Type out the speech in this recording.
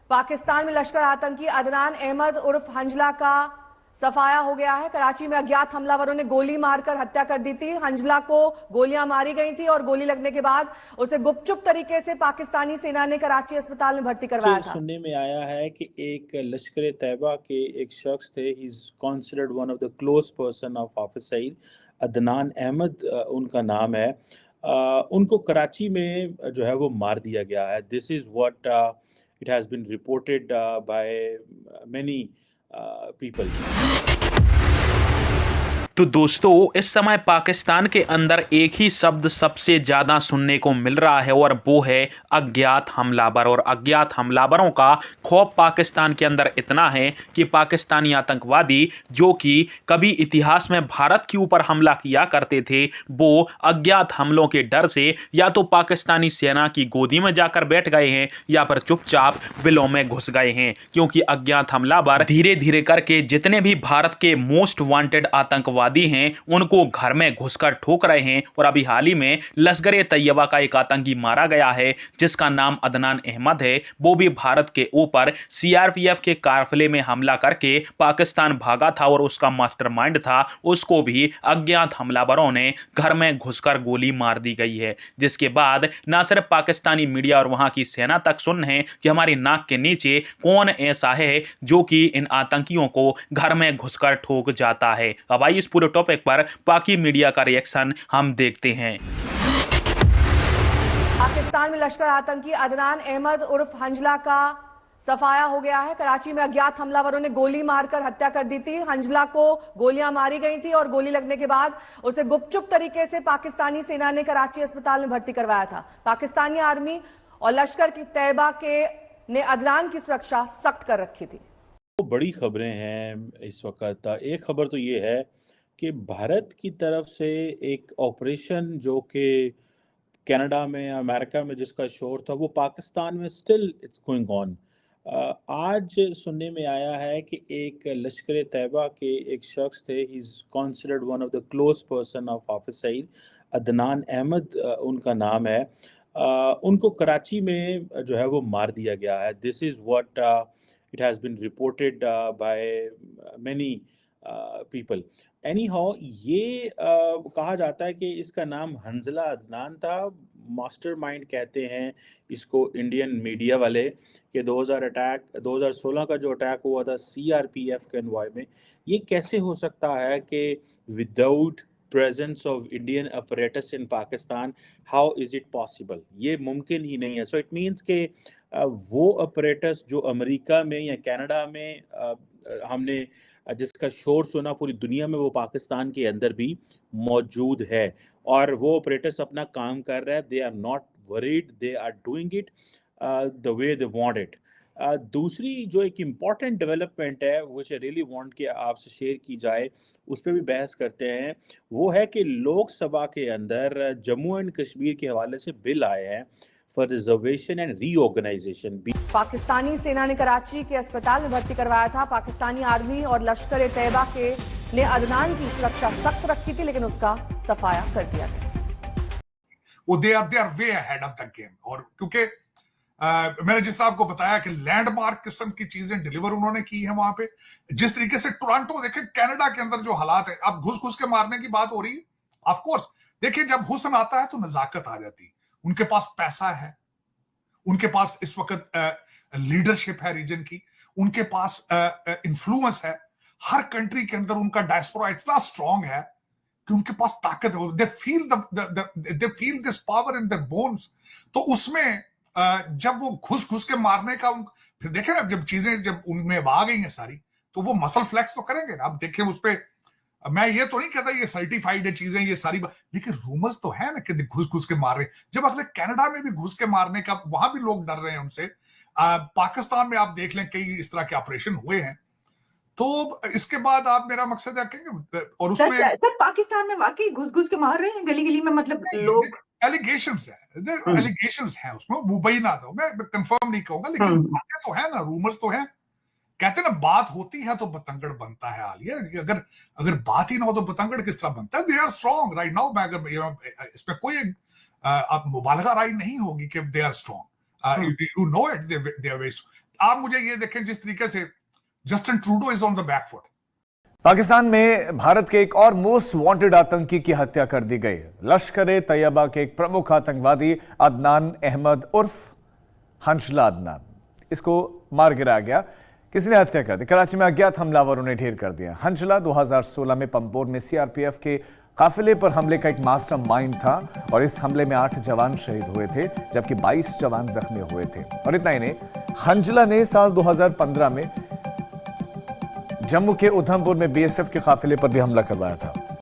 पाकिस्तान में लश्कर आतंकी अदनान अहमद उर्फ हंजला का सफाया हो गया है। कराची में अज्ञात हमलावरों ने गोली मारकर हत्या कर दी थी। हंजला को गोलियां मारी गई थी और गोली लगने के बाद उसे गुपचुप तरीके से पाकिस्तानी सेना ने कराची अस्पताल में भर्ती करवाया था। सुनने में आया है कि एक लश्कर तैयबा के एक शख्स थे, he is considered one of the close person of Hafiz Saeed. Adnan Ahmed उनका नाम है। उनको कराची में जो है वो मार दिया गया है। This is what it has been reported by many people. तो दोस्तों, इस समय पाकिस्तान के अंदर एक ही शब्द सबसे ज़्यादा सुनने को मिल रहा है और वो है अज्ञात हमलावर। और अज्ञात हमलावरों का खौफ पाकिस्तान के अंदर इतना है कि पाकिस्तानी आतंकवादी जो कि कभी इतिहास में भारत के ऊपर हमला किया करते थे, वो अज्ञात हमलों के डर से या तो पाकिस्तानी सेना की गोदी में जाकर बैठ गए हैं या फिर चुपचाप बिलों में घुस गए हैं। क्योंकि अज्ञात हमलावर धीरे धीरे करके जितने भी भारत के मोस्ट वांटेड आतंकवादी हैं उनको घर में घुसकर ठोक रहे हैं। और अभी हाल ही में लश्कर तैयबा का एक आतंकी मारा गया है जिसका नाम अदनान अहमद है। वो भी भारत के ऊपर सीआरपीएफ के काफिले में हमला करके पाकिस्तान भागा था और उसका मास्टरमाइंड था। उसको भी अज्ञात हमलावरों ने घर में घुसकर गोली मार दी गई है, जिसके बाद न सिर्फ पाकिस्तानी मीडिया और वहां की सेना तक सुन है कि हमारी नाक के नीचे कौन ऐसा है जो कि इन आतंकियों को घर में घुसकर ठोक जाता है। अब आइए इस पूरे टॉपिक पर पाकि मीडिया का रिएक्शन हम देखते हैं। पाकिस्तान में लश्कर आतंकी अदनान अहमद उर्फ हंजला का सफाया हो गया है। कराची में अज्ञात हमलावरों ने गोली मारकर हत्या कर दी थी। हंजला को गोलियां मारी गई थी और गोली लगने के बाद उसे गुपचुप तरीके से पाकिस्तानी सेना ने कराची अस्पताल में भर्ती करवाया था। पाकिस्तानी आर्मी और लश्कर की तैयबा के ने अदनान की सुरक्षा सख्त कर रखी थी। तो बड़ी खबरें हैं इस वक्त। एक खबर तो ये है कि भारत की तरफ से एक ऑपरेशन जो कि कनाडा में, अमेरिका में जिसका शोर था, वो पाकिस्तान में स्टिल इट्स गोइंग ऑन। आज सुनने में आया है कि एक लश्कर तैयबा के एक शख्स थे, he is considered one of the close person of Hafiz Saeed. Adnan Ahmed उनका नाम है। उनको कराची में जो है वो मार दिया गया है। This is what it has been reported by many people. Anyhow, ये कहा जाता है कि इसका नाम हंजला अदनान था। मास्टरमाइंड कहते हैं इसको इंडियन मीडिया वाले कि 2016 का जो अटैक हुआ था सीआरपीएफ के एनवाय में, ये कैसे हो सकता है कि without presence of Indian apparatus in Pakistan, how is it possible? ये मुमकिन ही नहीं है। सो इट मीन्स के वो अपरेटस जो अमेरिका में या कनाडा में हमने जिसका शोर सुना पूरी दुनिया में, वो पाकिस्तान के अंदर भी मौजूद है और वो ऑपरेटर्स अपना काम कर रहे हैं। They are not worried, they are doing it the way they want it. दूसरी जो एक इम्पॉर्टेंट डेवलपमेंट है विच आई रियली वांट कि आपसे शेयर की जाए, उस पर भी बहस करते हैं, वो है कि लोकसभा के अंदर जम्मू एंड कश्मीर के हवाले से बिल आए हैं for reservation and reorganization. Pakistani सेना ने कराची के अस्पताल में भर्ती करवाया था। पाकिस्तानी आर्मी और लश्कर तैयबा के ने अदनान की सुरक्षा सख्त रखी थी, लेकिन उसका सफाया कर दिया गया। वो they are way ahead of the game. और क्योंकि मैंने जिस तरह आपको बताया कि लैंडमार्क किस्म की चीजें डिलीवर उन्होंने की है वहां पे। जिस तरीके से टोरंटो, देखिए कनाडा के अंदर जो हालात है, अब घुस घुस के मारने की बात हो रही है। ऑफ कोर्स देखिए, जब हुस्न आता है तो नजाकत आ जाती है। उनके पास पैसा है, उनके पास इस वक्त लीडरशिप है रीजन की, उनके पास इन्फ्लुएंस है। हर कंट्री के अंदर उनका डायस्पोरा इतना स्ट्रांग है कि उनके पास ताकत है। They feel this power in their bones. तो उसमें जब वो घुस घुस के मारने का फिर देखे ना, जब चीजें जब उनमें आ गई हैं सारी, तो वो मसल फ्लेक्स तो करेंगे ना। अब देखिए उस पर मैं ये तो नहीं कहता ये सर्टिफाइड है चीजें ये सारी, लेकिन रूमर्स तो है ना कि घुस घुस के मार रहे हैं। जब अगले कनाडा में भी घुस के मारने का, वहां भी लोग डर रहे हैं उनसे। पाकिस्तान में आप देख लें कई इस तरह के ऑपरेशन हुए हैं। तो इसके बाद आप, मेरा मकसद है कहेंगे, और उसमें सर पाकिस्तान में वाकई घुस घुस के मार रहे हैं गली गली में, मतलब लोग एलिगेशंस है उसमें, मुबैना था, मैं कंफर्म नहीं कहूंगा, लेकिन बातें तो है ना, रूमर्स तो है। कहते ना बात होती है तो बतंगड़ बनता है। हाल ये अगर बात ही ना हो तो बतंगड़ किस तरह बनता है? They are strong right now. मैं अगर इसमें कोई मुबालगा राय नहीं होगी कि they are strong. You know it, they are very. आप मुझे ये देखें जिस तरीके से Justin Trudeau is on the back foot. Pakistan में भारत के एक और मोस्ट वांटेड आतंकी की हत्या कर दी गई। लश्कर-ए-तैयबा के एक प्रमुख आतंकवादी अदनान अहमद उर्फ हंसला अदनान, इसको मार गिराया गया। किसी ने हत्या कर दी। कराची में अज्ञात हमलावरों ने ढेर कर दिया। हंसला 2016 में पंपोर में सीआरपीएफ के काफिले पर हमले का एक मास्टरमाइंड था और इस हमले में 8 जवान शहीद हुए थे जबकि 22 जवान जख्मी हुए थे। और इतना ही नहीं, हंसला ने साल 2015 में जम्मू के उधमपुर में बीएसएफ के काफिले पर भी हमला करवाया था।